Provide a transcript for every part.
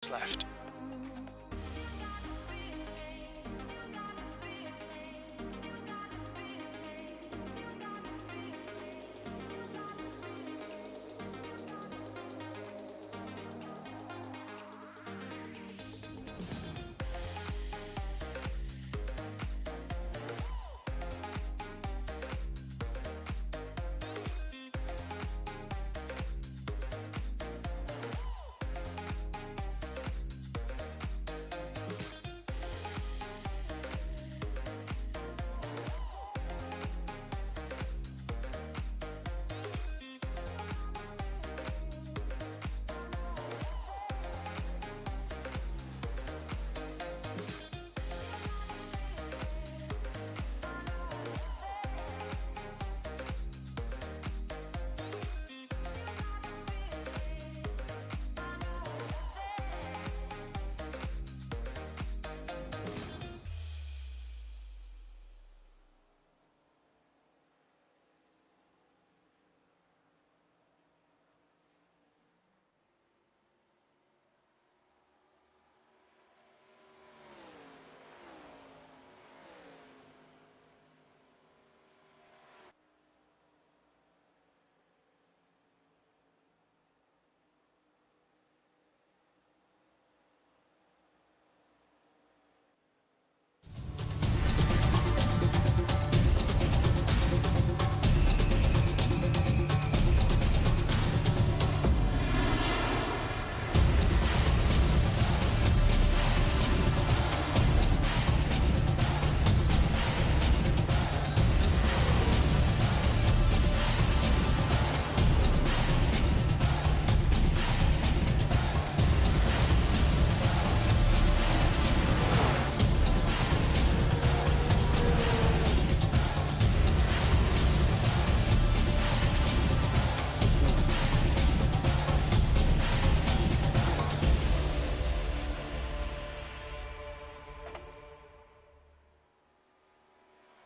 left.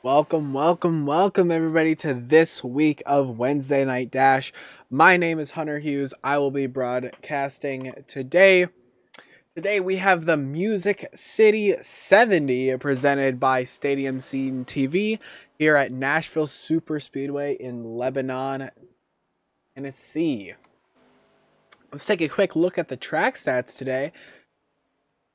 Welcome everybody to this week of Wednesday Night Dash. My name is Hunter Hughes. I will be broadcasting today. Today we have the Music City 70 presented by Stadium Scene TV here at Nashville SuperSpeedway in Lebanon, Tennessee. Let's take a quick look at the track stats today.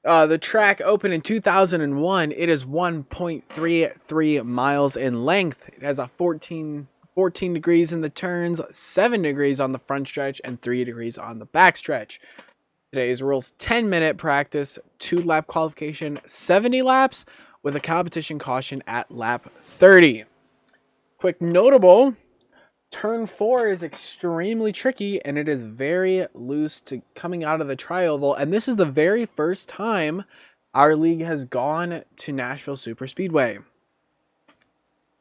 The track opened in 2001. It is 1.33 miles in length. It has a 14 degrees in the turns, 7 degrees on the front stretch, and 3 degrees on the back stretch. Today's rules: 10-minute practice, 2-lap qualification, 70 laps, with a competition caution at lap 30. Quick notable: Turn 4 is extremely tricky, and it is very loose to coming out of the tri-oval, and this is the very first time our league has gone to Nashville SuperSpeedway.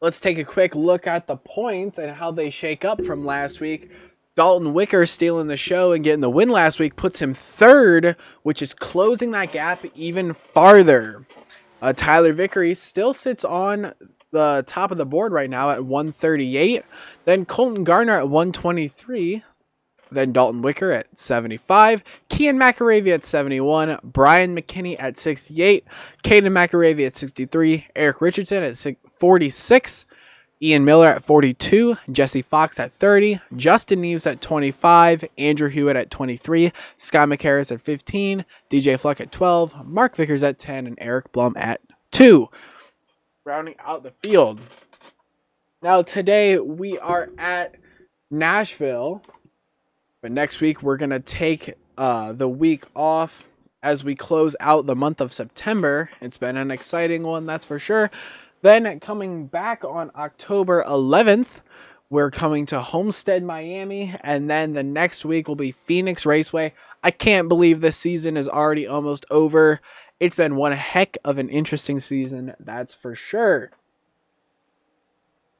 Let's take a quick look at the points and how they shake up from last week. Dalton Wicker stealing the show and getting the win last week puts him third, which is closing that gap even farther. Tyler Vickery still sits on the top of the board right now at 138. Then Colton Garner at 123. Then Dalton Wicker at 75. Kian McAravey at 71. Brian McKinney at 68. Caden McAravey at 63. Eric Richardson at 46. Ian Miller at 42, Jesse Fox at 30, Justin Neves at 25, Andrew Hewitt at 23, Scott McHarris at 15, DJ Fluck at 12, Mark Vickers at 10, and Eric Blum at 2. Rounding out the field. Now today we are at Nashville, but next week we're going to take the week off as we close out the month of September. It's been an exciting one, that's for sure. Then coming back on October 11th, we're coming to Homestead, Miami, and then the next week will be Phoenix Raceway. I can't believe this season is already almost over. It's been one heck of an interesting season, that's for sure.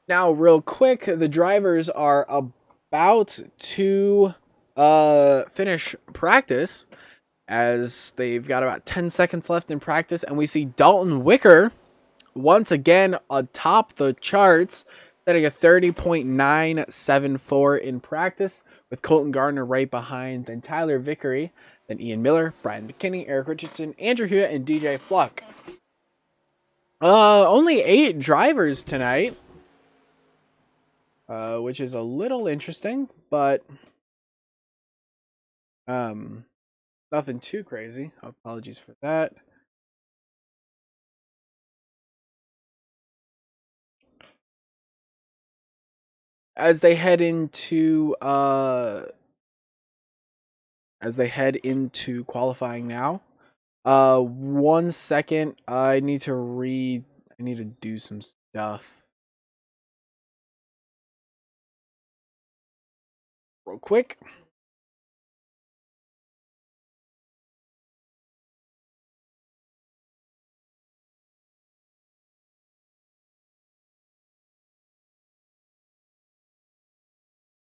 Now, real quick, the drivers are about to finish practice, as they've got about 10 seconds left in practice, and we see Dalton Wicker once again atop the charts, setting a 30.974 in practice, with Colton Gardner right behind. Then Tyler Vickery Then Ian Miller, Brian McKinney, Eric Richardson, Andrew Hewitt, and DJ Fluck. Only 8 drivers tonight, which is a little interesting, but nothing too crazy. Apologies for that. As they head into qualifying now. 1 second. I need to do some stuff real quick.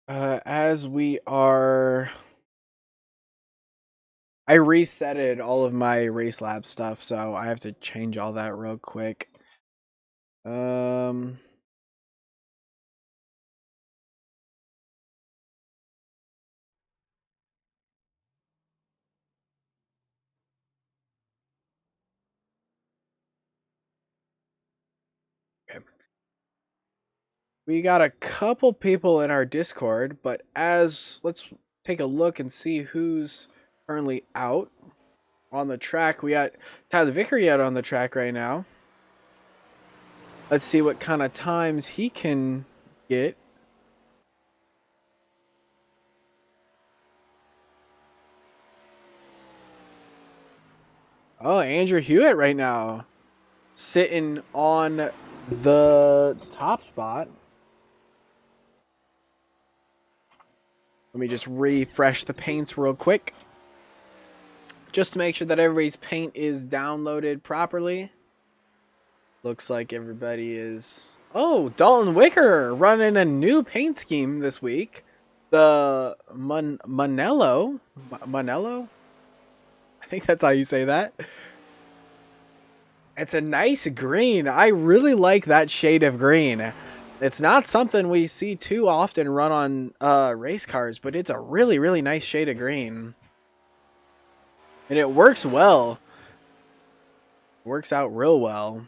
As we are, I resetted all of my race lab stuff, so I have to change all that real quick. Okay. We got a couple people in our Discord, but let's take a look and see who's currently out on the track. We got Tyler Vickery out on the track right now. Let's see what kind of times he can get. Oh, Andrew Hewitt right now, sitting on the top spot. Let me just refresh the paints real quick, just to make sure that everybody's paint is downloaded properly. Looks like everybody is... Oh, Dalton Wicker running a new paint scheme this week. The Manello? I think that's how you say that. It's a nice green. I really like that shade of green. It's not something we see too often run on race cars, but it's a really, really nice shade of green. And it works well. Works out real well.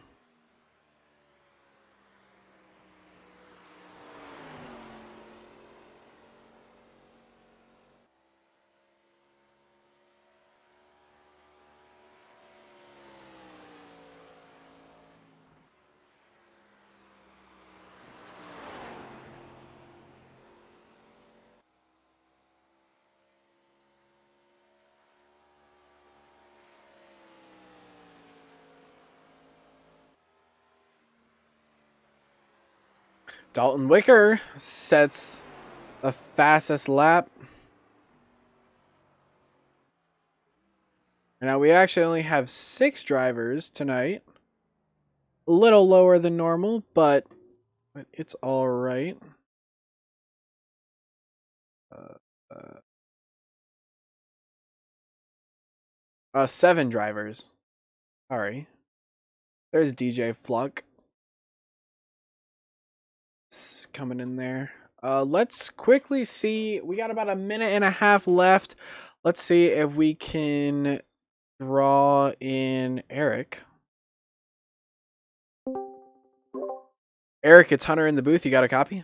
Dalton Wicker sets the fastest lap. Now we actually only have 6 drivers tonight. A little lower than normal, but it's all right. 7 drivers. Sorry. There's DJ Fluck. It's coming in there. Let's quickly see. We got about a minute and a half left. Let's see if we can draw in Eric. Eric, it's Hunter in the booth. You got a copy?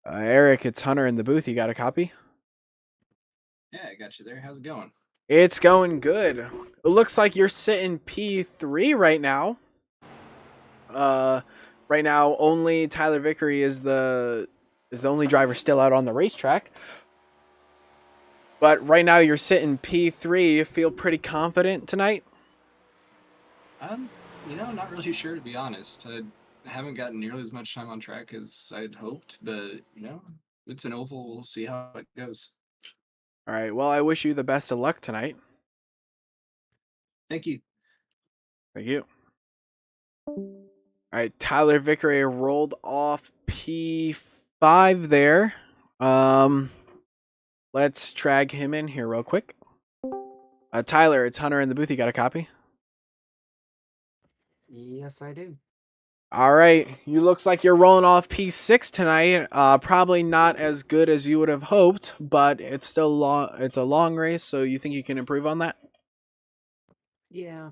Eric, it's Hunter in the booth. You got a copy? Yeah, I got you there. How's it going? It's going good. It looks like you're sitting P3 right now. Right now, only Tyler Vickery is the only driver still out on the racetrack. But right now, you're sitting P3. You feel pretty confident tonight? Not really sure, to be honest. I haven't gotten nearly as much time on track as I'd hoped, but, it's an oval. We'll see how it goes. All right. Well, I wish you the best of luck tonight. Thank you. Thank you. All right. Tyler Vickery rolled off P5 there. Let's drag him in here real quick. Tyler, it's Hunter in the booth. You got a copy? Yes, I do. All right, you looks like you're rolling off P6 tonight. Probably not as good as you would have hoped, but it's still long. It's a long race, so you think you can improve on that? Yeah,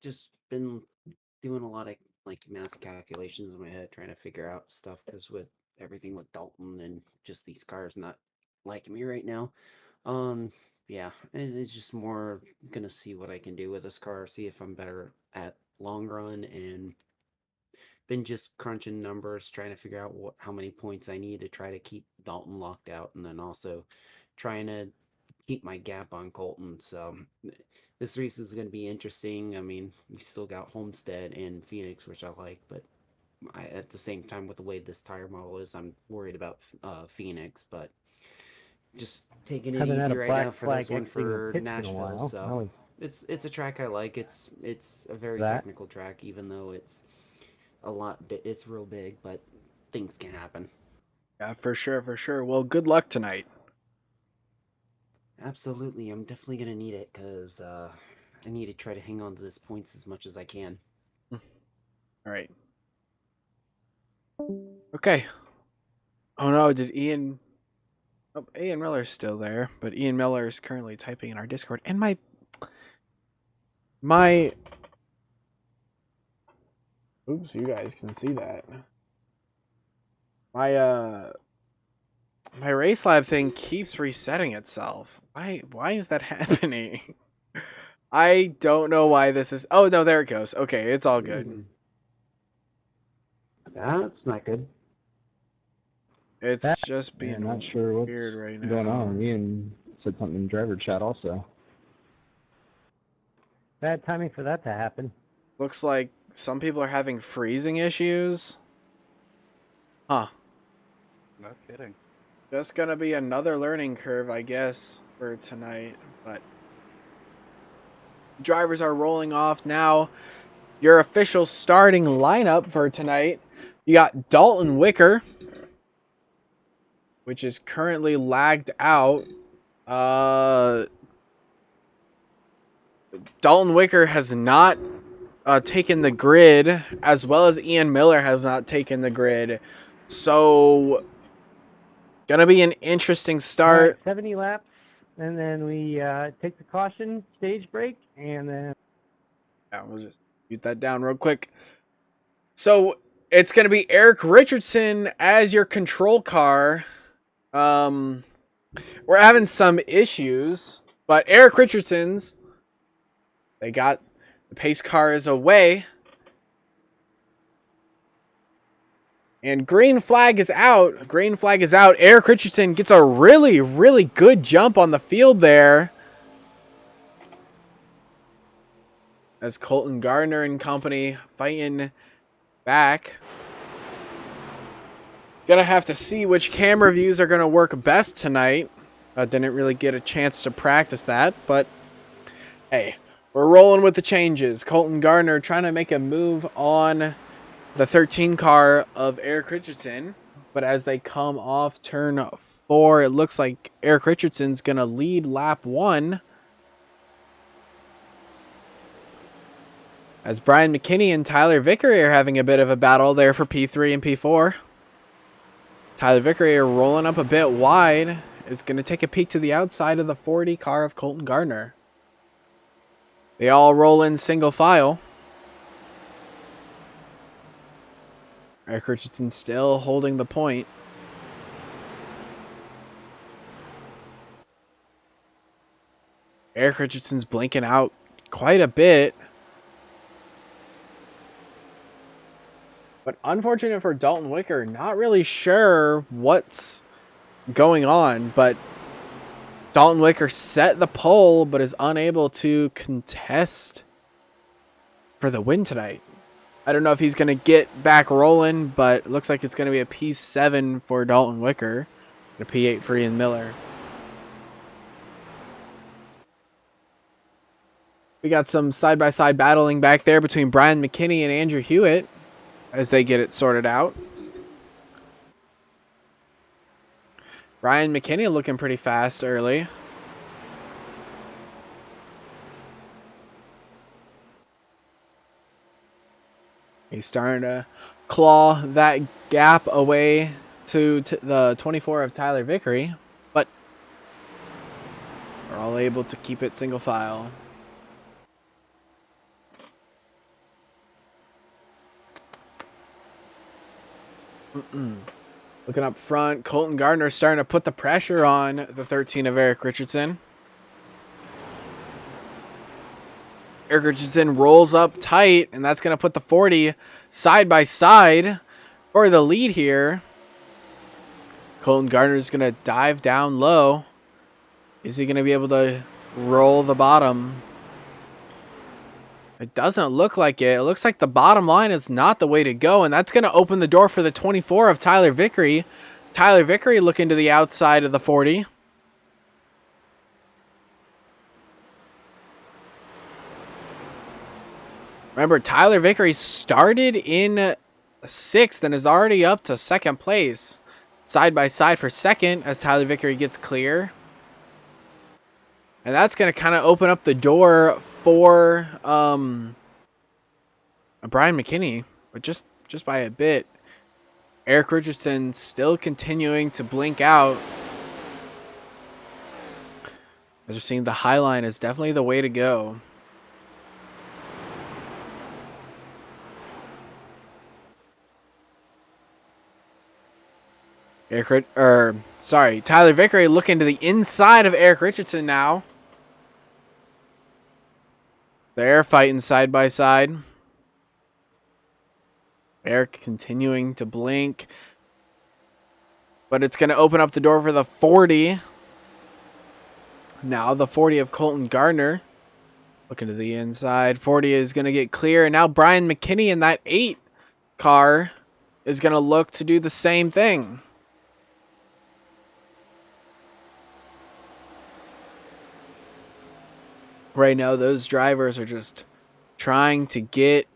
just been doing a lot of like math calculations in my head, trying to figure out stuff because with everything with Dalton and just these cars not liking me right now. Um, yeah, and it's just more gonna see what I can do with this car, see if I'm better at long run, and been just crunching numbers, trying to figure out how many points I need to try to keep Dalton locked out, and then also trying to keep my gap on Colton. So this race is going to be interesting. I mean, we still got Homestead and Phoenix, which I like, but at the same time, with the way this tire model is, I'm worried about Phoenix. But just taking it Haven't had easy a right black now for this flag one exiting the for pits in a Nashville. while. I So always it's a track I like. It's a very that. technical track, even though it's a lot. It's real big, but things can happen. Yeah, for sure, for sure. Well, good luck tonight. Absolutely, I'm definitely gonna need it because I need to try to hang on to this points as much as I can. All right. Okay. Oh no, did Ian? Oh, Ian Miller's still there, but Ian Miller is currently typing in our Discord, and my. Oops, you guys can see that. My my race lab thing keeps resetting itself. Why is that happening? I don't know why this is. Oh no, there it goes. Okay, it's all good. That's not good. It's just Yeah, being not sure what's weird right now. going on. Ian said something in driver chat also. Bad timing for that to happen. Looks like some people are having freezing issues. Huh. No kidding. Just gonna be another learning curve, I guess, for tonight. But drivers are rolling off now. Your official starting lineup for tonight. You got Dalton Wicker, which is currently lagged out. Dalton Wicker has not taken the grid, as well as Ian Miller has not taken the grid. So, gonna be an interesting start. 70 laps, and then we take the caution stage break, and then Yeah, we'll just mute that down real quick. So, it's gonna be Eric Richardson as your control car. We're having some issues, but Eric Richardson's. They got the pace car is away. And green flag is out. Green flag is out. Eric Richardson gets a really, really good jump on the field there. As Colton Gardner and company fighting back. Gonna have to see which camera views are gonna work best tonight. I didn't really get a chance to practice that, but hey, we're rolling with the changes. Colton Gardner trying to make a move on the 13 car of Eric Richardson, but as they come off turn 4, it looks like Eric Richardson's gonna lead lap 1. As Brian McKinney and Tyler Vickery are having a bit of a battle there for P3 and P4. Tyler Vickery are rolling up a bit wide. Is going to take a peek to the outside of the 40 car of Colton Gardner. They all roll in single file. Eric Richardson still holding the point. Eric Richardson's blinking out quite a bit. But unfortunate for Dalton Wicker, not really sure what's going on, but Dalton Wicker set the pole, but is unable to contest for the win tonight. I don't know if he's going to get back rolling, but it looks like it's going to be a P7 for Dalton Wicker and a P8 for Ian Miller. We got some side-by-side battling back there between Brian McKinney and Andrew Hewitt as they get it sorted out. Brian McKinney looking pretty fast early. He's starting to claw that gap away to the 24 of Tyler Vickery, but we're all able to keep it single file. Looking up front, Colton Gardner starting to put the pressure on the 13 of Eric Richardson. Eric Richardson rolls up tight, and that's going to put the 40 side by side for the lead here. Colton Gardner is going to dive down low. Is he going to be able to roll the bottom? It doesn't look like it. It looks like the bottom line is not the way to go, and that's going to open the door for the 24 of Tyler Vickery. Tyler Vickery looking to the outside of the 40. Remember, Tyler Vickery started in 6th and is already up to 2nd place. Side by side for 2nd as Tyler Vickery gets clear. And that's going to kind of open up the door for Brian McKinney, but just by a bit. Eric Richardson still continuing to blink out. As we're seeing, the high line is definitely the way to go. Tyler Vickery looking to the inside of Eric Richardson now. They're fighting side by side. Eric continuing to blink. But it's going to open up the door for the 40. Now the 40 of Colton Gardner. Looking to the inside. 40 is going to get clear. And now Brian McKinney in that 8 car is going to look to do the same thing. Right now, those drivers are just trying to get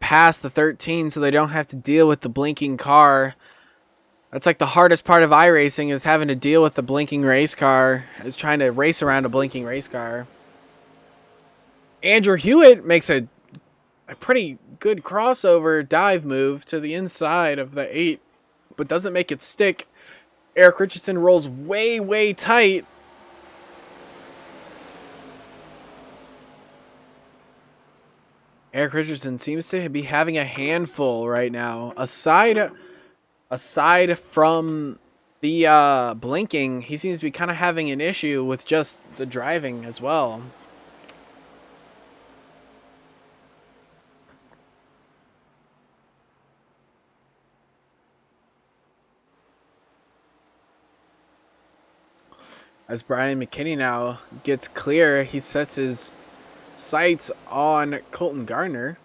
past the 13 so they don't have to deal with the blinking car. That's like the hardest part of iRacing, is having to deal with the blinking race car, is trying to race around a blinking race car. Andrew Hewitt makes a pretty good crossover dive move to the inside of the 8, but doesn't make it stick. Eric Richardson rolls way, way tight. Eric Richardson seems to be having a handful right now. Aside from the blinking, he seems to be kind of having an issue with just the driving as well. As Brian McKinney now gets clear, he sets his sights on Colton Gardner.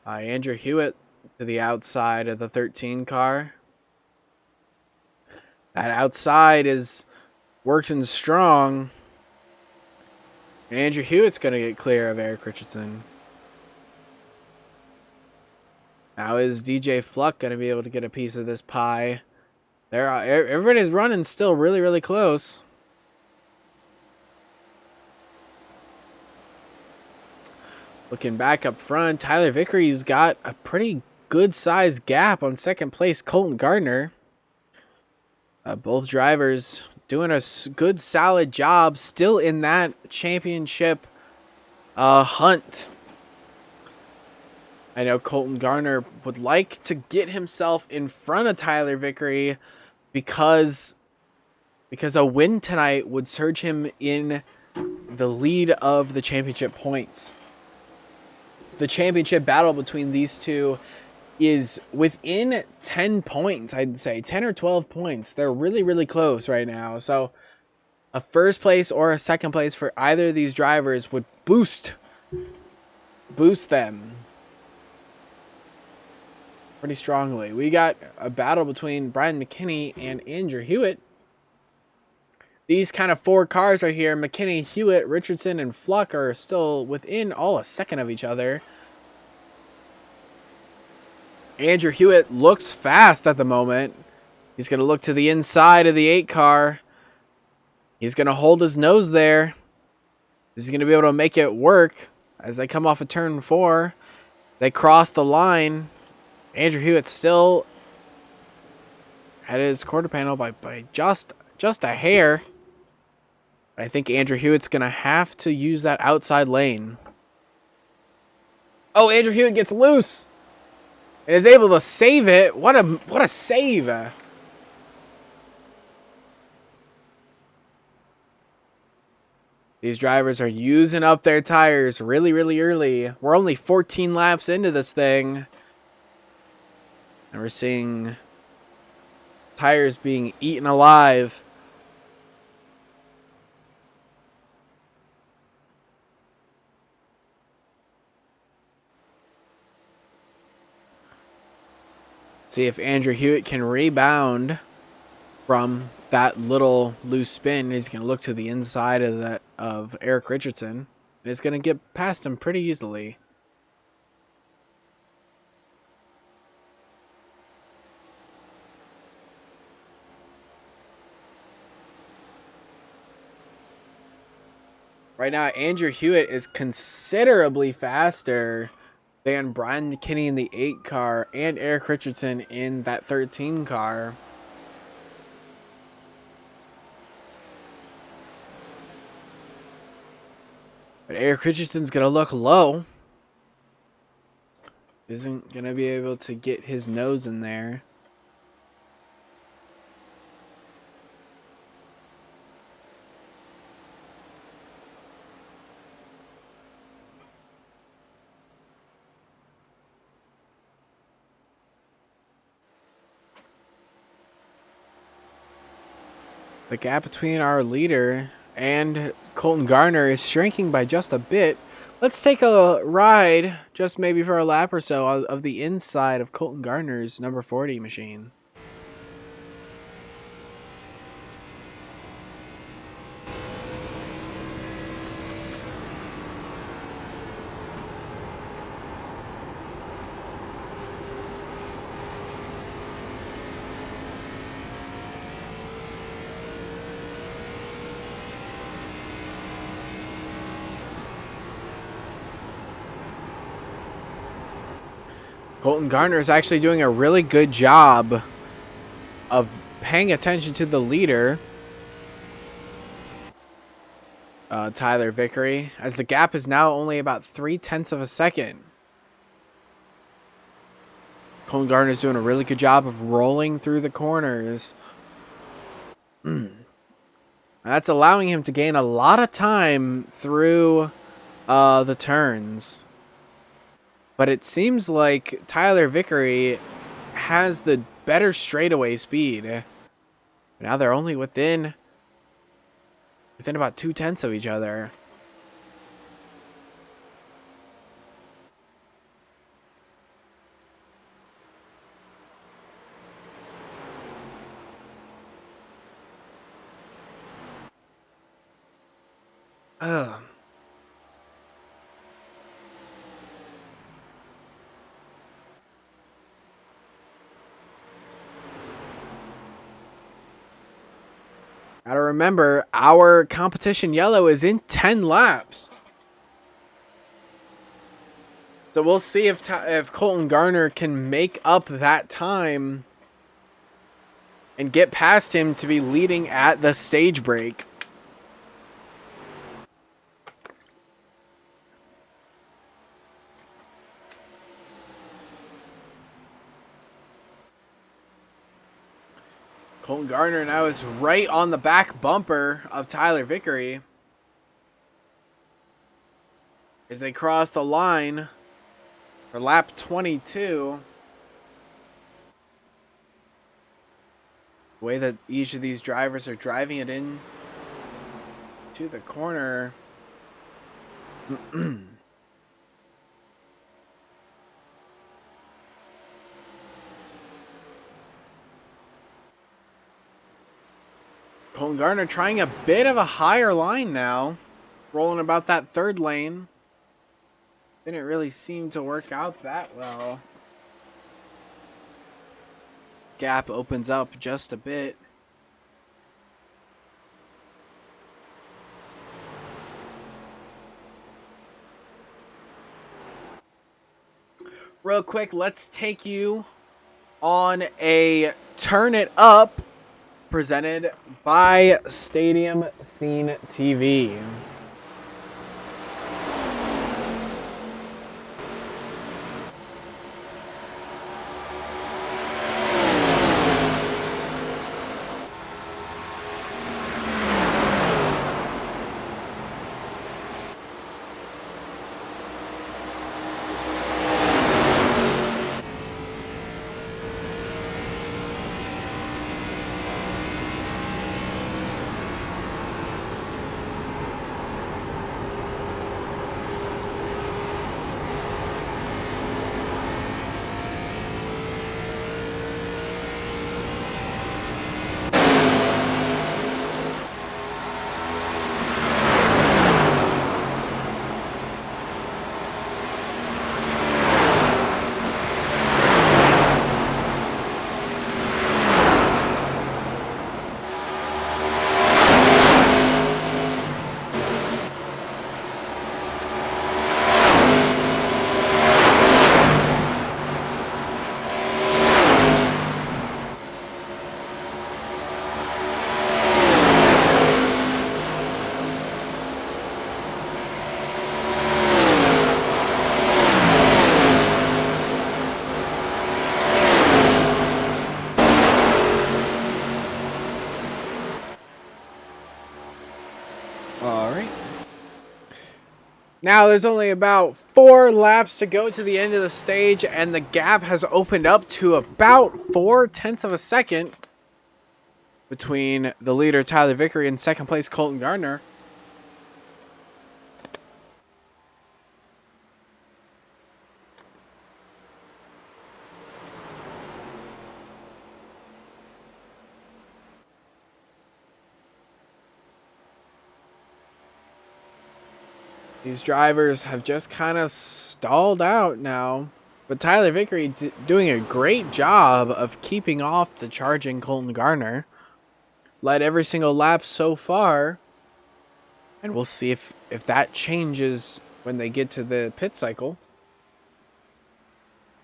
Andrew Hewitt to the outside of the 13 car. That outside is working strong. And Andrew Hewitt's going to get clear of Eric Richardson. Now is DJ Fluck going to be able to get a piece of this pie? Everybody's running still really, really close. Looking back up front, Tyler Vickery's got a pretty good sized gap on 2nd place, Colton Gardner. Both drivers doing a good solid job still in that championship hunt. I know Colton Gardner would like to get himself in front of Tyler Vickery because a win tonight would surge him in the lead of the championship points. The championship battle between these two is within 10 points, I'd say 10 or 12 points. They're really, really close right now. So a first place or a second place for either of these drivers would boost them pretty strongly. We got a battle between Brian McKinney and Andrew Hewitt. These kind of 4 cars right here, McKinney, Hewitt, Richardson, and Fluck, are still within all a second of each other. Andrew Hewitt looks fast at the moment. He's going to look to the inside of the 8 car. He's going to hold his nose there. He's going to be able to make it work as they come off of turn 4. They cross the line. Andrew Hewitt still at his quarter panel by just a hair. I think Andrew Hewitt's going to have to use that outside lane. Oh, Andrew Hewitt gets loose. And is able to save it. What a save. These drivers are using up their tires really, really early. We're only 14 laps into this thing. And we're seeing tires being eaten alive. See if Andrew Hewitt can rebound from that little loose spin. He's going to look to the inside of Eric Richardson. And it's going to get past him pretty easily. Right now, Andrew Hewitt is considerably faster than Brian McKinney in the 8 car and Eric Richardson in that 13 car. But Eric Richardson's going to look low. Isn't going to be able to get his nose in there. The gap between our leader and Colton Garner is shrinking by just a bit. Let's take a ride, just maybe for a lap or so, of the inside of Colton Garner's number 40 machine. Colton Garner is actually doing a really good job of paying attention to the leader, Tyler Vickery, as the gap is now only about 0.3 of a second. Colton Garner is doing a really good job of rolling through the corners. That's allowing him to gain a lot of time through the turns. But it seems like Tyler Vickery has the better straightaway speed. Now they're only within about 0.2 of each other. Ugh. Gotta remember, our competition yellow is in 10 laps. So we'll see if Colton Garner can make up that time and get past him to be leading at the stage break. Colton Garner now is right on the back bumper of Tyler Vickery as they cross the line for lap 22. The way that each of these drivers are driving it in to the corner. Colton Garner trying a bit of a higher line now. Rolling about that third lane. Didn't really seem to work out that well. Gap opens up just a bit. real quick, let's take you on a Turn It Up presented by Stadium Scene TV. Alright. Now there's only about 4 laps to go to the end of the stage, and the gap has opened up to about 0.4 of a second between the leader Tyler Vickery and second place Colton Gardner. These drivers have just kind of stalled out now. But Tyler Vickery doing a great job of keeping off the charging Colton Gardner. Led every single lap so far. And we'll see if that changes when they get to the pit cycle.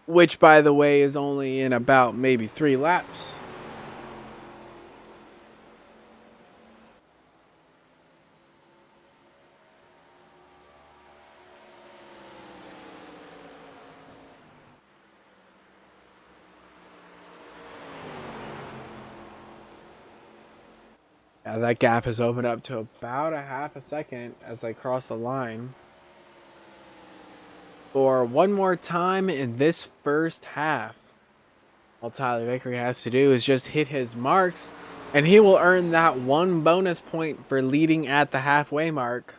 Which, by the way, is only in about maybe 3 laps. Now that gap has opened up to about 0.5 seconds as they cross the line. For one more time in this first half, all Tyler Vickery has to do is just hit his marks, and he will earn that 1 bonus point for leading at the halfway mark.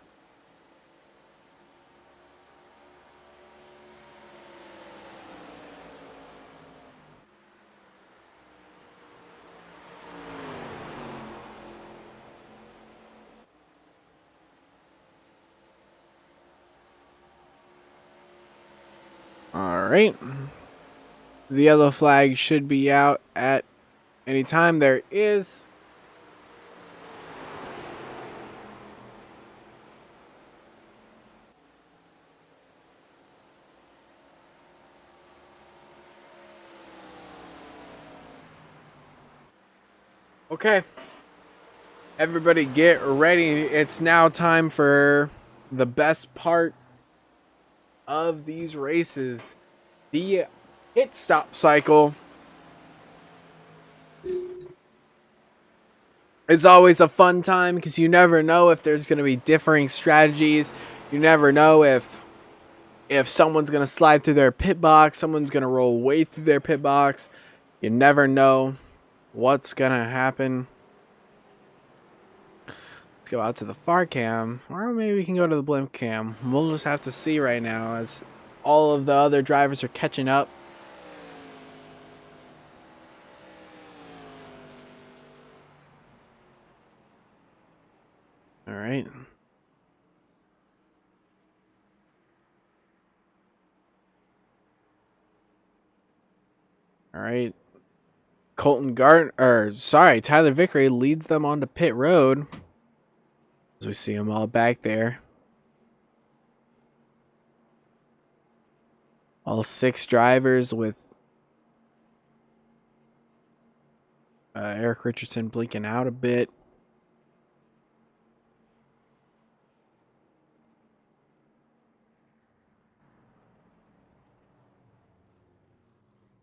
Alright. The yellow flag should be out at any time. There is. Okay. Everybody get ready. It's now time for the best part of these races, the pit stop cycle. It's always a fun time because you never know if there's going to be differing strategies. You never know if someone's going to slide through their pit box, someone's going to roll way through their pit box. You never know what's going to happen. Let's go out to the far cam, or maybe we can go to the blimp cam. We'll just have to see right now as all of the other drivers are catching up. All right. All right. Tyler Vickery leads them onto pit road. As we see them all back there. All 6 drivers with Eric Richardson blinking out a bit.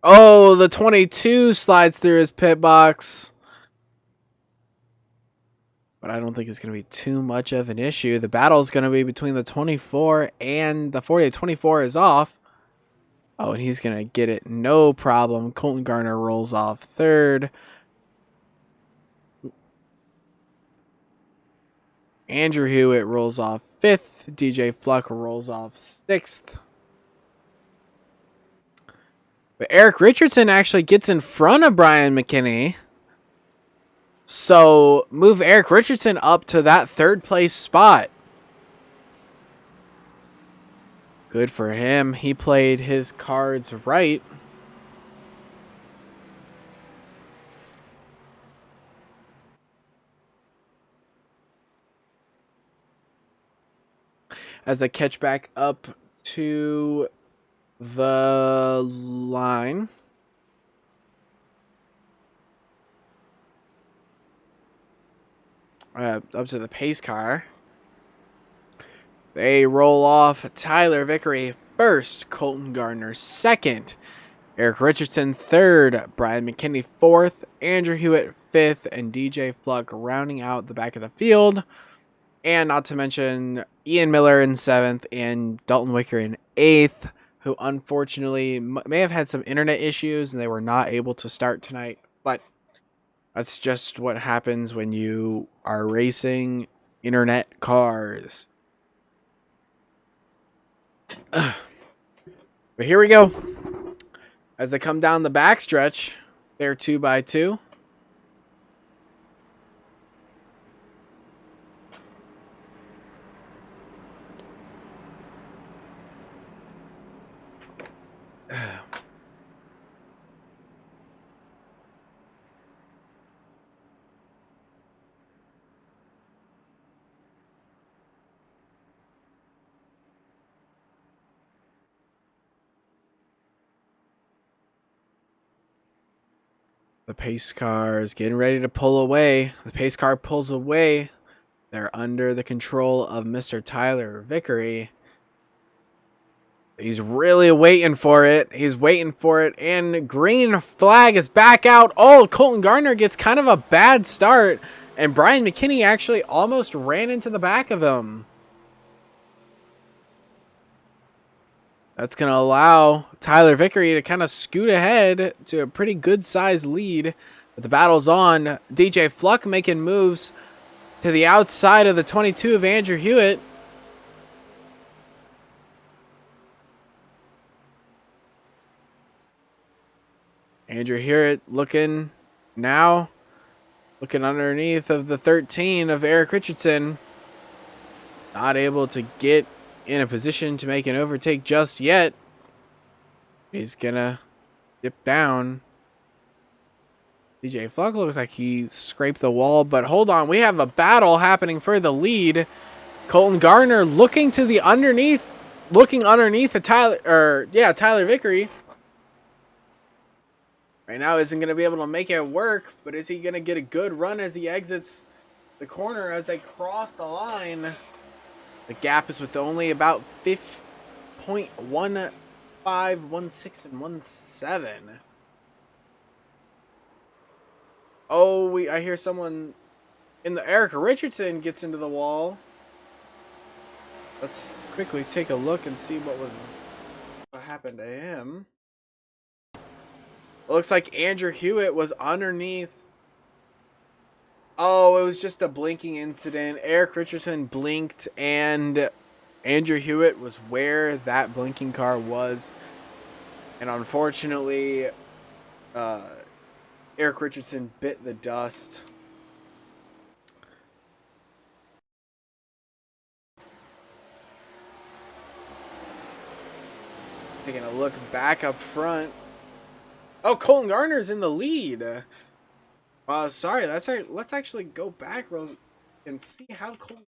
Oh, the 22 slides through his pit box. But I don't think it's going to be too much of an issue. The battle is going to be between the 24 and the 40. 24 is off. Oh, and he's going to get it. No problem. Colton Garner rolls off third. Andrew Hewitt rolls off fifth. DJ Fluck rolls off sixth. But Eric Richardson actually gets in front of Brian McKinney. So move Eric Richardson up to that third place spot. Good for him. He played his cards right. As I catch back up to the line. Up to the pace car. They roll off Tyler Vickery first, Colton Gardner second, Eric Richardson third, Brian McKinney fourth, Andrew Hewitt fifth, and DJ Fluck rounding out the back of the field. And not to mention Ian Miller in seventh and Dalton Wicker in eighth, who unfortunately may have had some internet issues and they were not able to start tonight. But that's just what happens when you are racing internet cars. But here we go. As they come down the backstretch, they're 2x2. The pace car is getting ready to pull away. The pace car pulls away. They're under the control of Mr. Tyler Vickery. He's really waiting for it. He's waiting for it. And green flag is back out. Oh, Colton Gardner gets kind of a bad start. And Brian McKinney actually almost ran into the back of him. That's going to allow Tyler Vickery to kind of scoot ahead to a pretty good sized lead. But the battle's on. DJ Fluck making moves to the outside of the 22 of Andrew Hewitt. Andrew Hewitt looking underneath of the 13 of Eric Richardson. Not able to get in a position to make an overtake just yet. He's gonna dip down. DJ Fluck looks like he scraped the wall, but hold on, we have a battle happening for the lead. Colton Gardner looking underneath at Tyler Vickery. Right now isn't going to be able to make it work, but is he going to get a good run as he exits the corner as they cross the line? The gap is with only about 5.15, 16, and 17. Oh, I hear someone in the Eric Richardson gets into the wall. Let's quickly take a look and see what happened to him. It looks like Andrew Hewitt was underneath. Oh, it was just a blinking incident. Eric Richardson blinked, and Andrew Hewitt was where that blinking car was. And unfortunately, Eric Richardson bit the dust. Taking a look back up front. Oh, Colton Gardner's in the lead. Sorry, let's actually go back and see how Colton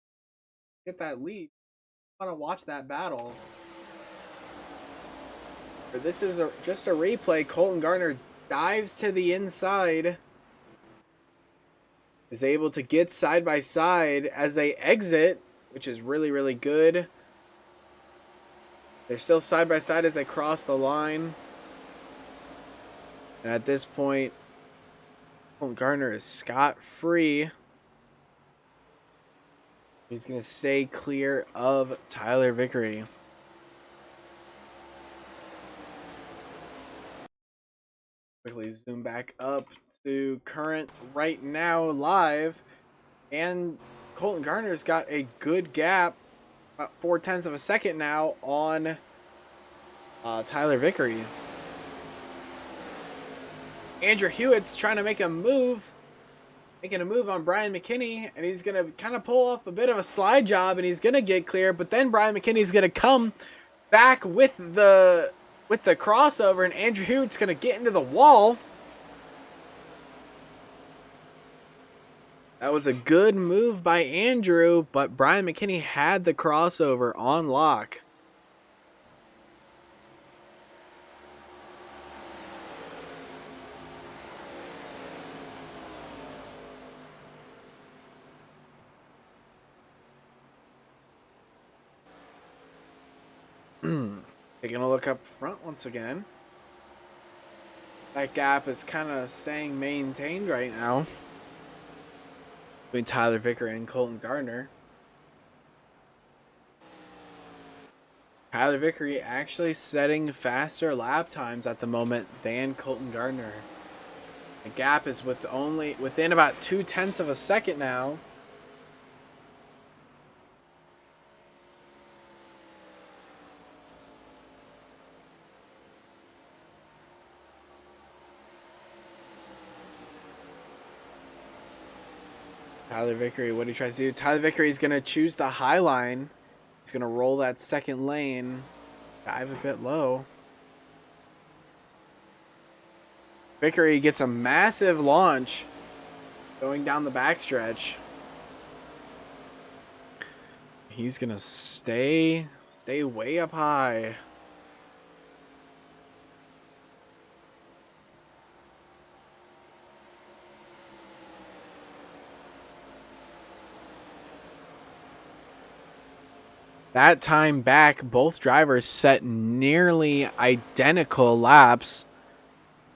get that lead. I want to watch that battle. This is just a replay. Colton Garner dives to the inside. Is able to get side by side as they exit, which is really, really good. They're still side by side as they cross the line. And at this point, Colton Garner is scot-free. He's going to stay clear of Tyler Vickery. Quickly zoom back up to current right now live. And Colton Garner's got a good gap, about 0.4 of a second now on Tyler Vickery. Andrew Hewitt's trying to make a move. Making a move on Brian McKinney, and he's going to kind of pull off a bit of a slide job, and he's going to get clear, but then Brian McKinney's going to come back with the crossover, and Andrew Hewitt's going to get into the wall. That was a good move by Andrew, but Brian McKinney had the crossover on lock. Taking a look up front once again. That gap is kind of staying maintained right now between Tyler Vickery and Colton Garner. Tyler Vickery actually setting faster lap times at the moment than Colton Garner. The gap is within about 0.2 of a second now. Tyler Vickery, what he tries to do. Tyler Vickery is going to choose the high line. He's going to roll that second lane. Dive a bit low. Vickery gets a massive launch going down the backstretch. He's going to stay way up high. That time back, both drivers set nearly identical laps.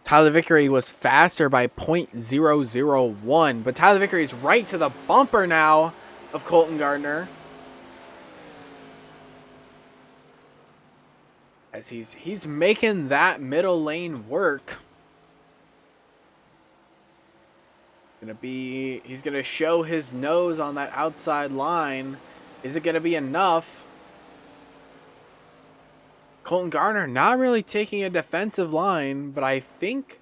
Tyler Vickery was faster by 0.001, but Tyler Vickery is right to the bumper now of Colton Garner. As he's making that middle lane work. He's gonna show his nose on that outside line. Is it gonna be enough? Colton Garner not really taking a defensive line, but I think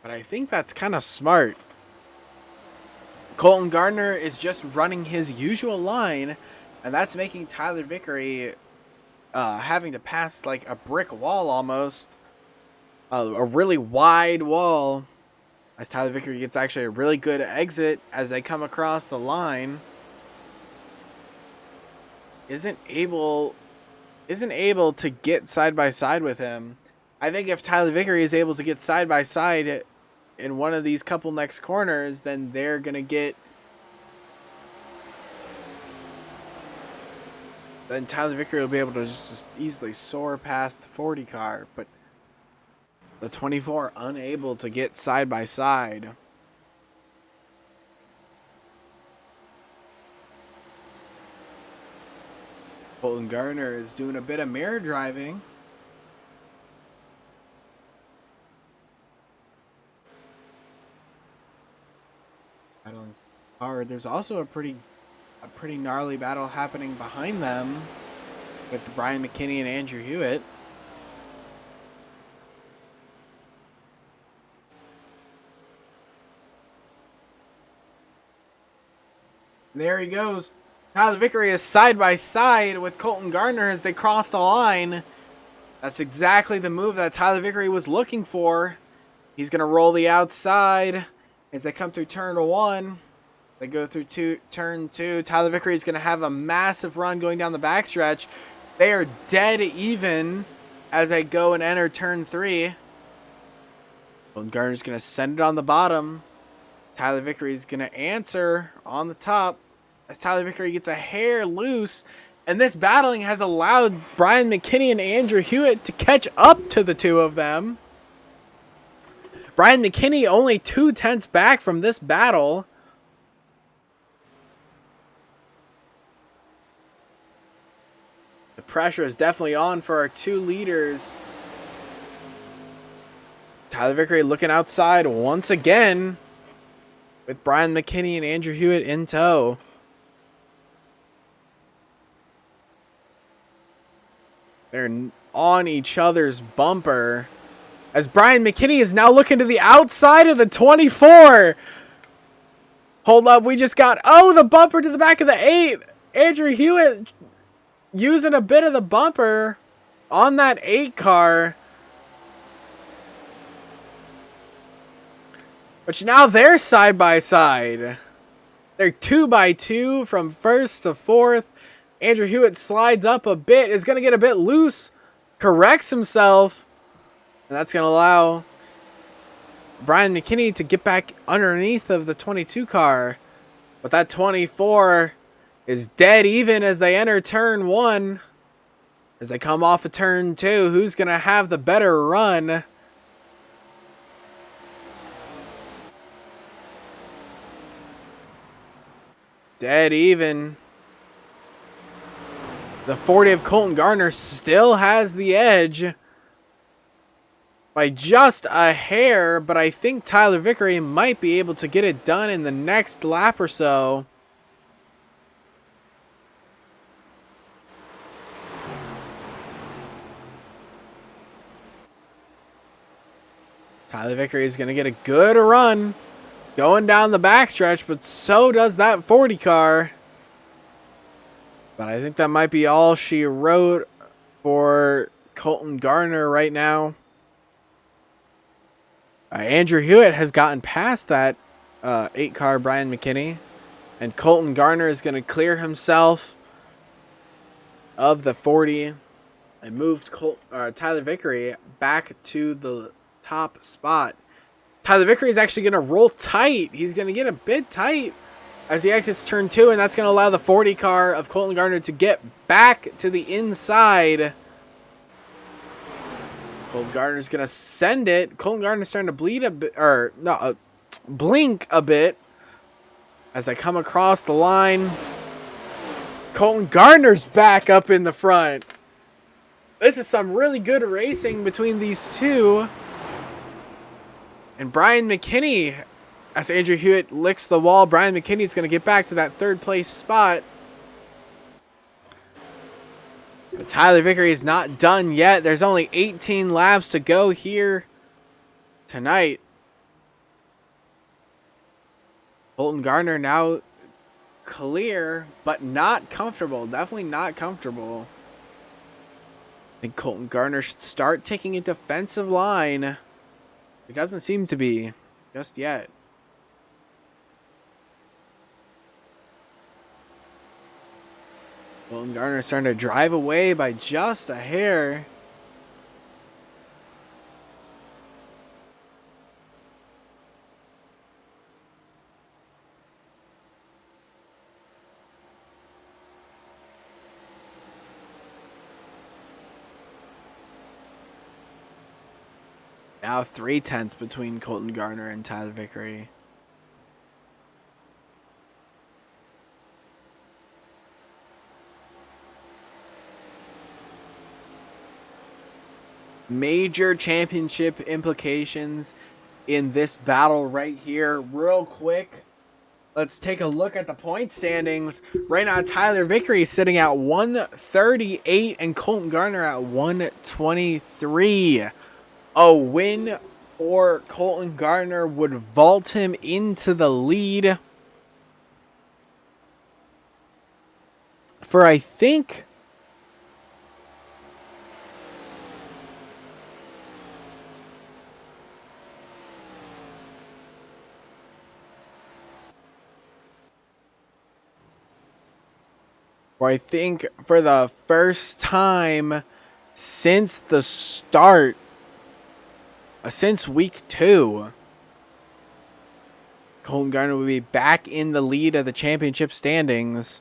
that's kind of smart. Colton Garner is just running his usual line, and that's making Tyler Vickery having to pass like a brick wall almost. A really wide wall. As Tyler Vickery gets actually a really good exit as they come across the line. Isn't able to get side by side with him. I think if Tyler Vickery is able to get side by side in one of these couple next corners, then they're gonna get. Then Tyler Vickery will be able to just easily soar past the 40 car, but the 24 unable to get side by side. Colton Garner is doing a bit of mirror driving. Battling hard. There's also a pretty gnarly battle happening behind them with Brian McKinney and Andrew Hewitt. There he goes. Tyler Vickery is side by side with Colton Garner as they cross the line. That's exactly the move that Tyler Vickery was looking for. He's going to roll the outside as they come through turn 1. They go through turn 2. Tyler Vickery is going to have a massive run going down the backstretch. They are dead even as they go and enter turn 3. Colton Gardner's going to send it on the bottom. Tyler Vickery is going to answer on the top as Tyler Vickery gets a hair loose. And this battling has allowed Brian McKinney and Andrew Hewitt to catch up to the two of them. Brian McKinney only 0.2 back from this battle. The pressure is definitely on for our two leaders. Tyler Vickery looking outside once again with Brian McKinney and Andrew Hewitt in tow. They're on each other's bumper as Brian McKinney is now looking to the outside of the 24. Hold up, we just got, the bumper to the back of the 8. Andrew Hewitt using a bit of the bumper on that 8 car. But now they're side by side. They're 2x2 from first to fourth. Andrew Hewitt slides up a bit, is going to get a bit loose, corrects himself, and that's going to allow Brian McKinney to get back underneath of the 22 car. But that 24 is dead even as they enter turn 1. As they come off of turn 2, who's going to have the better run? Dead even. The 40 of Colton Gardner still has the edge by just a hair, but I think Tyler Vickery might be able to get it done in the next lap or so. Tyler Vickery is going to get a good run going down the backstretch, but so does that 40 car. But I think that might be all she wrote for Colton Gardner right now. Andrew Hewitt has gotten past that 8 car Brian McKinney. And Colton Gardner is going to clear himself of the 40 and moved Tyler Vickery back to the top spot. Tyler Vickery is actually going to roll tight. He's going to get a bit tight as he exits turn 2, and that's going to allow the 40 car of Colton Gardner to get back to the inside. Colton Gardner's going to send it. Colton Gardner's starting to bleed a bit, or no, blink a bit as they come across the line. Colton Gardner's back up in the front. This is some really good racing between these two. And Brian McKinney, as Andrew Hewitt licks the wall, Brian McKinney's going to get back to that 3rd place spot. But Tyler Vickery is not done yet. There's only 18 laps to go here tonight. Colton Gardner now clear, but not comfortable. Definitely not comfortable. I think Colton Gardner should start taking a defensive line. It doesn't seem to be just yet. Colton Gardner starting to drive away by just a hair. Now 0.3 between Colton Gardner and Tyler Vickery. Major championship implications in this battle right here. Real quick, let's take a look at the point standings. Right now, Tyler Vickery is sitting at 138 and Colton Gardner at 123. A win for Colton Gardner would vault him into the lead for, I think, where I think for the first time since the start, since week 2, Colton Garner will be back in the lead of the championship standings.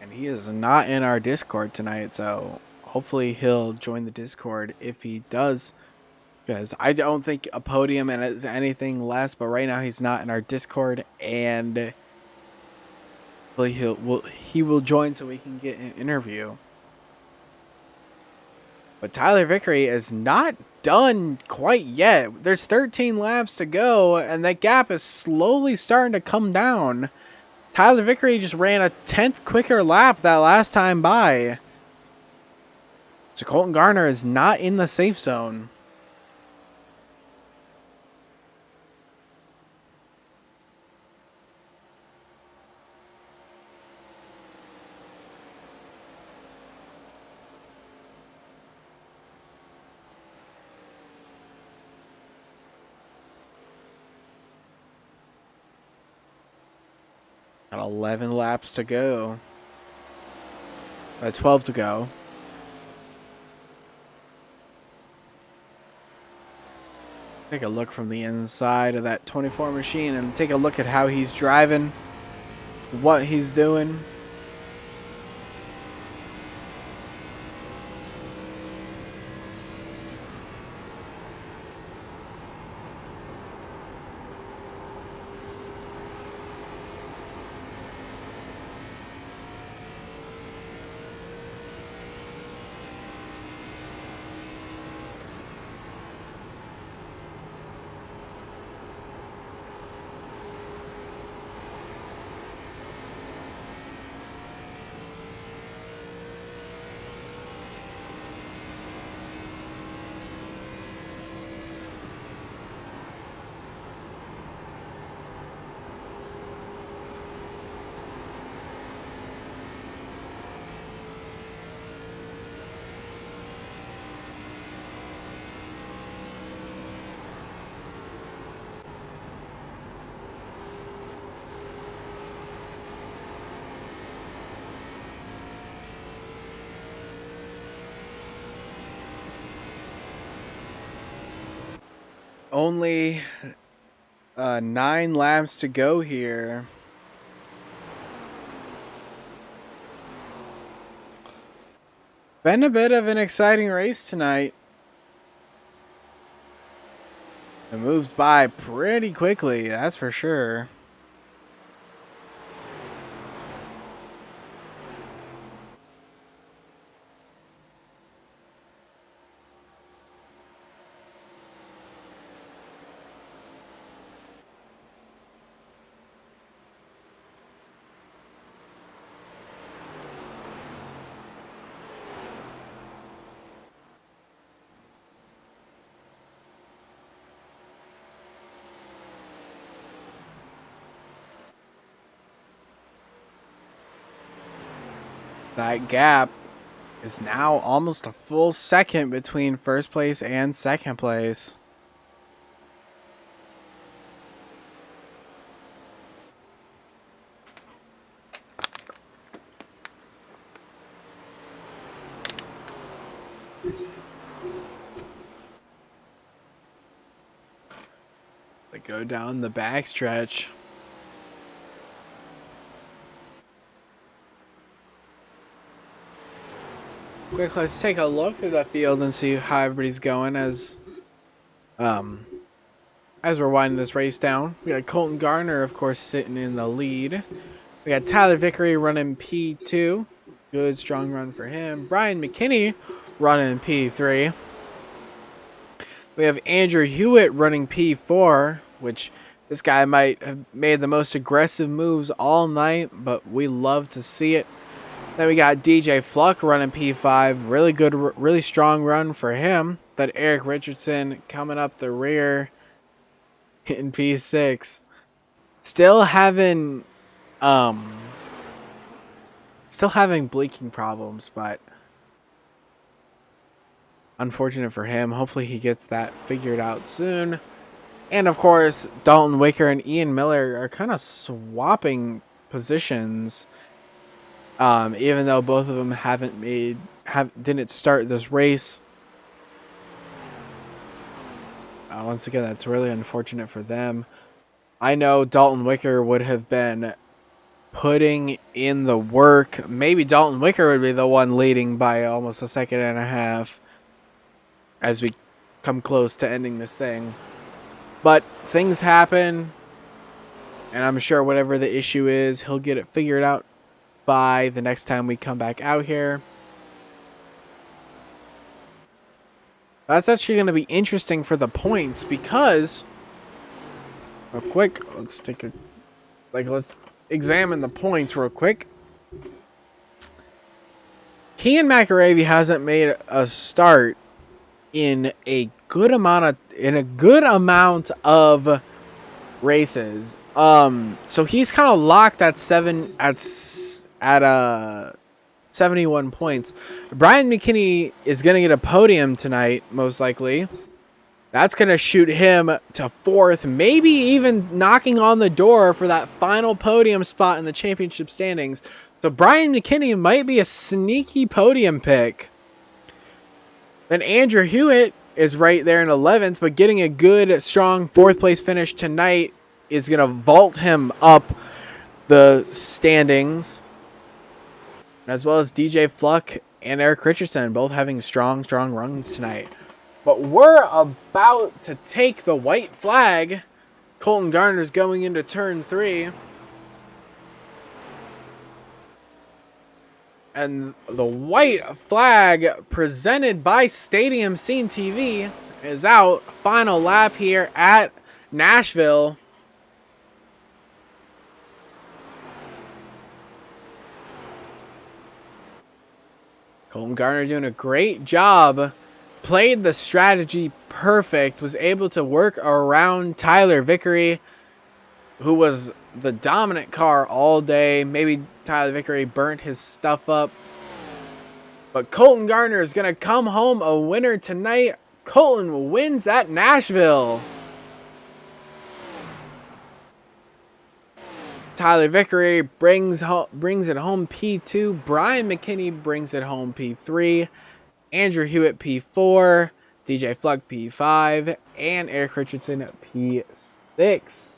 And he is not in our Discord tonight, so hopefully he'll join the Discord if he does. Because I don't think a podium and is anything less, but right now he's not in our Discord, and he will join so we can get an interview. But Tyler Vickery is not done quite yet. There's 13 laps to go, and that gap is slowly starting to come down. Tyler Vickery just ran a 10th quicker lap that last time by. So Colton Garner is not in the safe zone. Got 11 laps to go. 12 to go. Take a look from the inside of that 24 machine and take a look at how he's driving, what he's doing. Only 9 laps to go here. Been a bit of an exciting race tonight. It moves by pretty quickly, that's for sure. That gap is now almost a full second between first place and second place. They go down the backstretch. Quick, let's take a look through the field and see how everybody's going as we're winding this race down. We got Colton Garner, of course, sitting in the lead. We got Tyler Vickery running P2. Good, strong run for him. Brian McKinney running P3. We have Andrew Hewitt running P4, which this guy might have made the most aggressive moves all night, but we love to see it. Then we got DJ Fluck running P5. Really good, really strong run for him. But Eric Richardson coming up the rear in P6. Still having bleaking problems, but unfortunate for him. Hopefully he gets that figured out soon. And of course, Dalton Wicker and Ian Miller are kind of swapping positions. Even though both of them didn't start this race. Once again, that's really unfortunate for them. I know Dalton Wicker would have been putting in the work. Maybe Dalton Wicker would be the one leading by almost a second and a half as we come close to ending this thing. But things happen, and I'm sure whatever the issue is, he'll get it figured out by the next time we come back out here. That's actually going to be interesting for the points because, real quick, let's examine the points real quick. Kian McAravey hasn't made a start in a good amount of races. So he's kind of locked at 71 points. Brian McKinney is going to get a podium tonight, most likely. That's going to shoot him to 4th, maybe even knocking on the door for that final podium spot in the championship standings. So Brian McKinney might be a sneaky podium pick. Then Andrew Hewitt is right there in 11th, but getting a good, strong 4th place finish tonight is going to vault him up the standings. As well as DJ Fluck and Eric Richardson, both having strong runs tonight. But we're about to take the white flag. Colton Garner's going into turn 3. And the white flag presented by Stadium Scene TV is out. Final lap here at Nashville. Colton Garner doing a great job. Played the strategy perfect. Was able to work around Tyler Vickery, who was the dominant car all day. Maybe Tyler Vickery burnt his stuff up. But Colton Garner is going to come home a winner tonight. Colton wins at Nashville. Tyler Vickery brings it home P2. Brian McKinney brings it home P3. Andrew Hewitt P4. DJ Fluck P5. And Eric Richardson P6.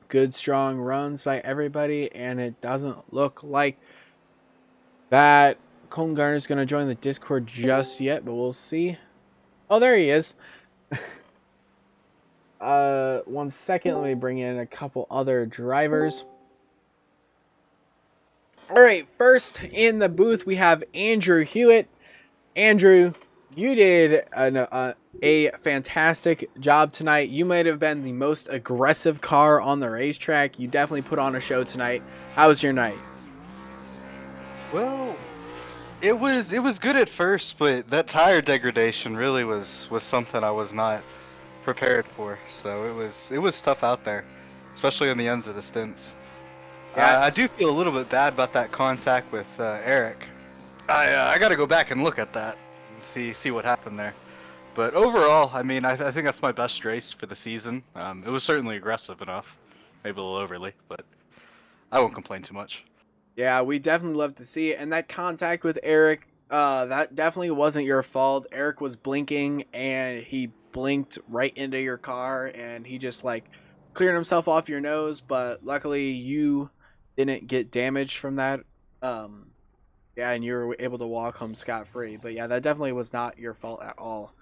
Good, strong runs by everybody. And it doesn't look like that Colton Garner's going to join the Discord just yet. But we'll see. Oh, there he is. 1 second, let me bring in a couple other drivers. All right, first in the booth we have Andrew Hewitt. Andrew, you did a fantastic job tonight. You might have been the most aggressive car on the racetrack. You definitely put on a show tonight. How was your night? Well, it was good at first, but that tire degradation really was something I was not prepared for. So it was tough out there, especially on the ends of the stints. Yeah. I do feel a little bit bad about that contact with Eric. I got to go back and look at that and see what happened there. But overall, I mean, I think that's my best race for the season. It was certainly aggressive enough, maybe a little overly, but I won't complain too much. Yeah, we definitely love to see it. And that contact with Eric, that definitely wasn't your fault. Eric was blinking and he blinked right into your car and he just like cleared himself off your nose. But luckily you didn't get damaged from that. Yeah, and you were able to walk home scot-free. But yeah, that definitely was not your fault at all.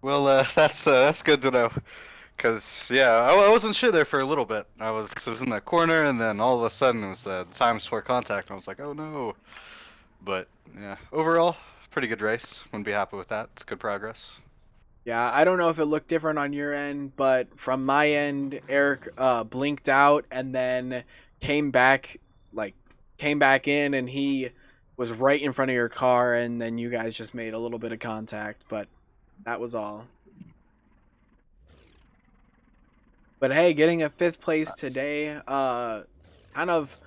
Well, that's good to know. Cause yeah, I wasn't sure there for a little bit. I was in that corner, and then all of a sudden it was the times for contact. And I was like, oh no. But yeah, overall, pretty good race. Wouldn't be happy with that. It's good progress. Yeah, I don't know if it looked different on your end, but from my end, Eric blinked out and then came back in, and he was right in front of your car, and then you guys just made a little bit of contact, but that was all. But hey, getting a 5th place today, kind of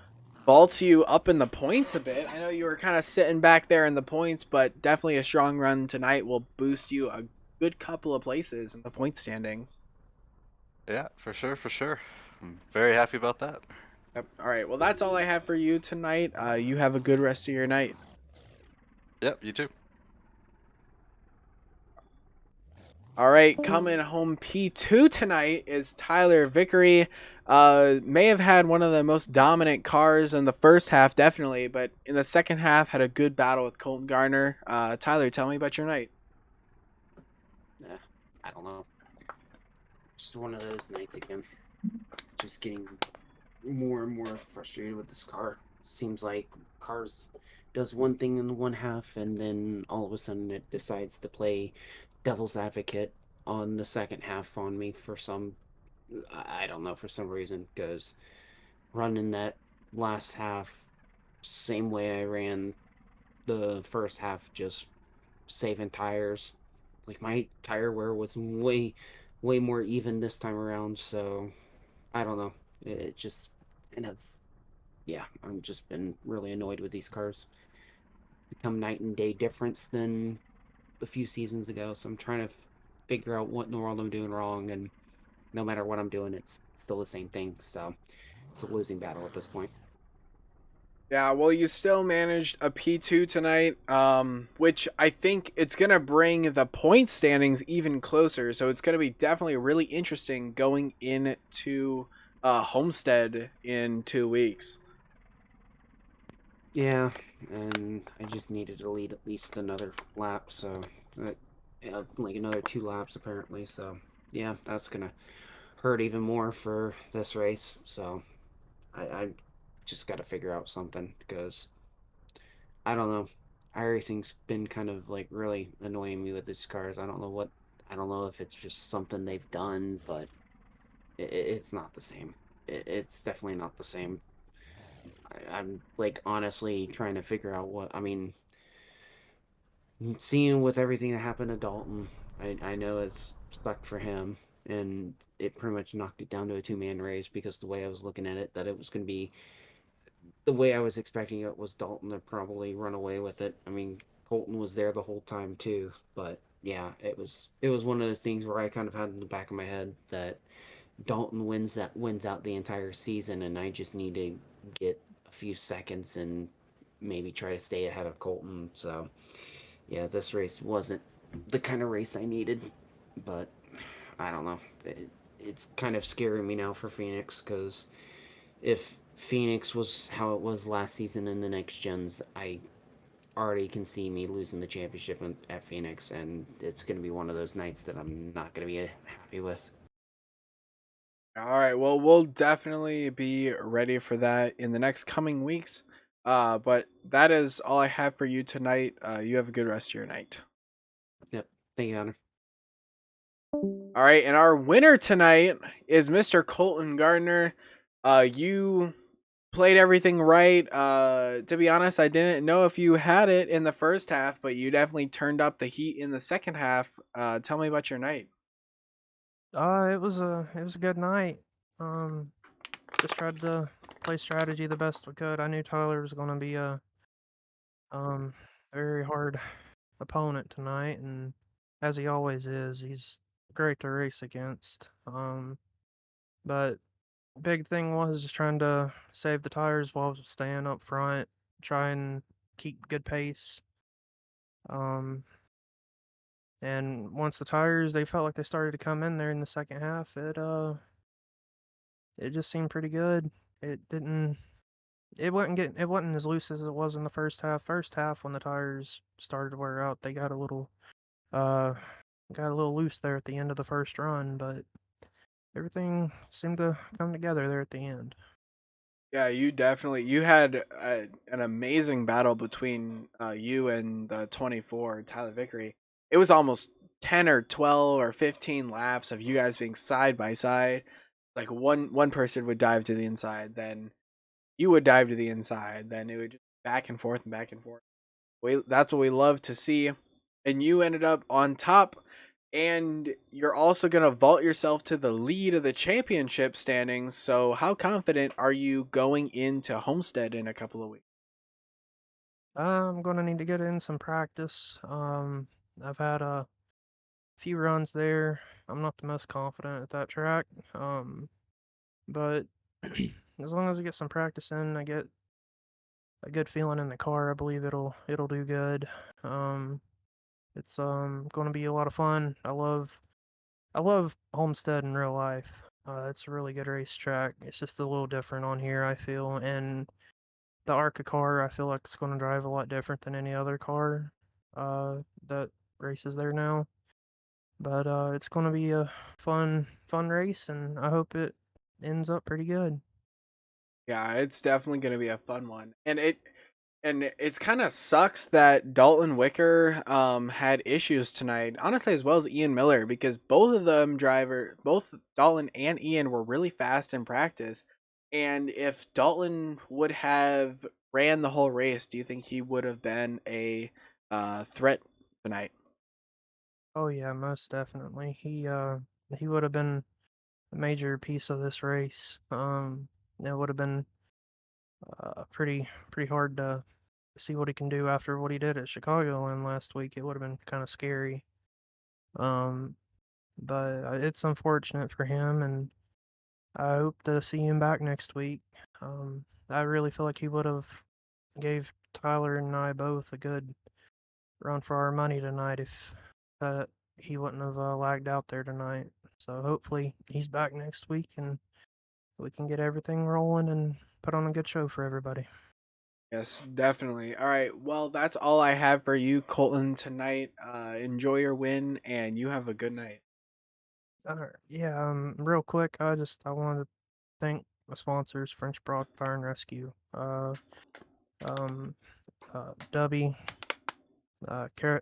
vaults you up in the points a bit. I know you were kind of sitting back there in the points, but definitely a strong run tonight will boost you a good couple of places in the point standings. Yeah, for sure, for sure. I'm very happy about that. Yep. All right. Well, that's all I have for you tonight. You have a good rest of your night. Yep, you too. All right, coming home P2 tonight is Tyler Vickery. May have had one of the most dominant cars in the first half, definitely, but in the second half had a good battle with Colton Garner. Tyler, tell me about your night. I don't know. Just one of those nights again. Just getting more and more frustrated with this car. Seems like cars does one thing in the one half, and then all of a sudden it decides to play devil's advocate on the second half on me for some, I don't know, for some reason. Because running that last half same way I ran the first half, just saving tires. Like my tire wear was way more even this time around. So I don't know. It just kind of, yeah. I'm just been really annoyed with these cars. Become night and day difference than a few seasons ago. So I'm trying to figure out what in the world I'm doing wrong, and no matter what I'm doing, it's still the same thing. So it's a losing battle at this point. Yeah, well, you still managed a P2 tonight, which I think it's going to bring the point standings even closer. So it's going to be definitely really interesting going into Homestead in 2 weeks. Yeah, and I just needed to lead at least another lap, so like another 2 laps apparently. So yeah, that's gonna hurt even more for this race. So I just got to figure out something because I don't know. iRacing's been kind of like really annoying me with these cars. I don't know if it's just something they've done, but it's not the same. It's definitely not the same. I'm like honestly trying to figure out what I mean. Seeing with everything that happened to Dalton, I know it's sucked for him, and it pretty much knocked it down to a two-man race because the way I was looking at it, that it was going to be the way I was expecting it was Dalton to probably run away with it. I mean, Colton was there the whole time too, but yeah, it was one of those things where I kind of had in the back of my head that Dalton wins out the entire season, and I just need to get a few seconds and maybe try to stay ahead of Colton. So yeah, this race wasn't the kind of race I needed, but I don't know. It's kind of scaring me now for Phoenix because if Phoenix was how it was last season in the next gens, I already can see me losing the championship at Phoenix, and it's going to be one of those nights that I'm not going to be happy with. All right, well, we'll definitely be ready for that in the next coming weeks. But that is all I have for you tonight. You have a good rest of your night. Yep. Thank you, Hunter. All right, and our winner tonight is Mr. Colton Gardner. You played everything right. To be honest, I didn't know if you had it in the first half, but you definitely turned up the heat in the second half. Tell me about your night. It was a good night. Um, just tried to play strategy the best we could. I knew Tyler was gonna be a um very hard opponent tonight, and as he always is, he's great to race against. But big thing was just trying to save the tires while staying up front, try and keep good pace. Um, and once the tires they felt like they started to come in there in the second half, it just seemed pretty good. It didn't. It wasn't as loose as it was in the first half. First half, when the tires started to wear out, they uh got a little loose there at the end of the first run, but everything seemed to come together there at the end. Yeah, you had an amazing battle between you and the 24 Tyler Vickery. It was almost 10 or 12 or 15 laps of you guys being side by side. Like one person would dive to the inside, then you would dive to the inside, then it would just back and forth and back and forth. That's what we love to see. And you ended up on top And you're also going to vault yourself to the lead of the championship standings. So how confident are you going into Homestead in a couple of weeks? I'm gonna need to get in some practice. I've had a few runs there. I'm not the most confident at that track. But as long as I get some practice in, I get a good feeling in the car. I believe it'll do good. Um, it's going to be a lot of fun. I love Homestead in real life. It's a really good racetrack. It's just a little different on here, I feel, and the ARCA car, I feel like it's going to drive a lot different than any other car that races there now. But it's going to be a fun race, and I hope it ends up pretty good. Yeah, it's definitely going to be a fun one. And it's kind of sucks that Dalton Wicker had issues tonight. Honestly, as well as Ian Miller, because both Dalton and Ian were really fast in practice. And if Dalton would have ran the whole race, do you think he would have been a threat tonight? Oh yeah, most definitely. He would have been a major piece of this race. It would have been pretty hard to see what he can do after what he did at Chicagoland last week. It would have been kind of scary. Um, but it's unfortunate for him, and I hope to see him back next week. I really feel like he would have gave Tyler and I both a good run for our money tonight if he wouldn't have lagged out there tonight. So hopefully he's back next week and we can get everything rolling and put on a good show for everybody. Yes, definitely. All right. Well, that's all I have for you, Colton, tonight. Enjoy your win, and you have a good night. Yeah, real quick, I wanted to thank my sponsors, French Broad Fire and Rescue, um, Dubby,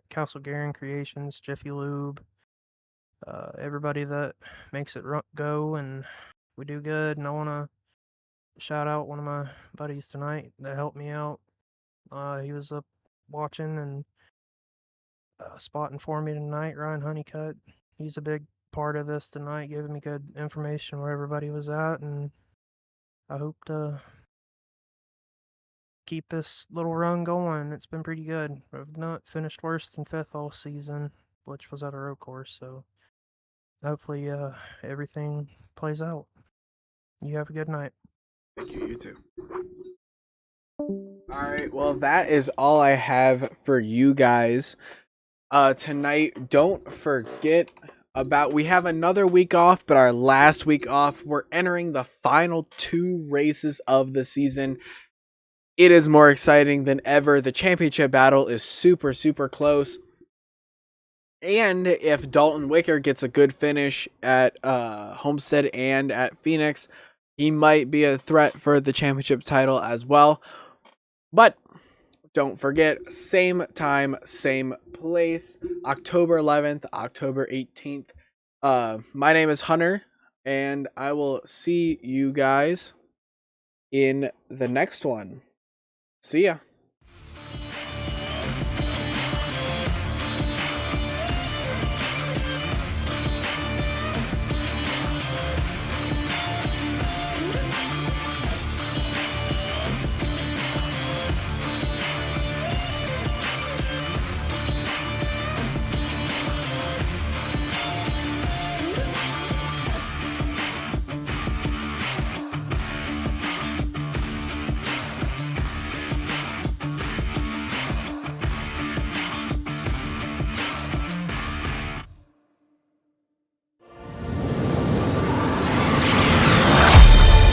Castle Garin Creations, Jiffy Lube, everybody that makes it go and we do good. And I want to shout out one of my buddies tonight that helped me out. He was up watching and spotting for me tonight, Ryan Honeycutt. He's a big part of this tonight, giving me good information where everybody was at, and I hope to keep this little run going. It's been pretty good. I've not finished worse than fifth all season, which was at a road course, so hopefully everything plays out. You have a good night. Thank you. You too. All right. Well, that is all I have for you guys tonight. Don't forget about we have another week off, but our last week off, we're entering the final 2 races of the season. It is more exciting than ever. The championship battle is super, super close. And if Dalton Wicker gets a good finish at Homestead and at Phoenix, he might be a threat for the championship title as well. But don't forget, same time, same place, October 11th, October 18th. My name is Hunter, and I will see you guys in the next one. See ya.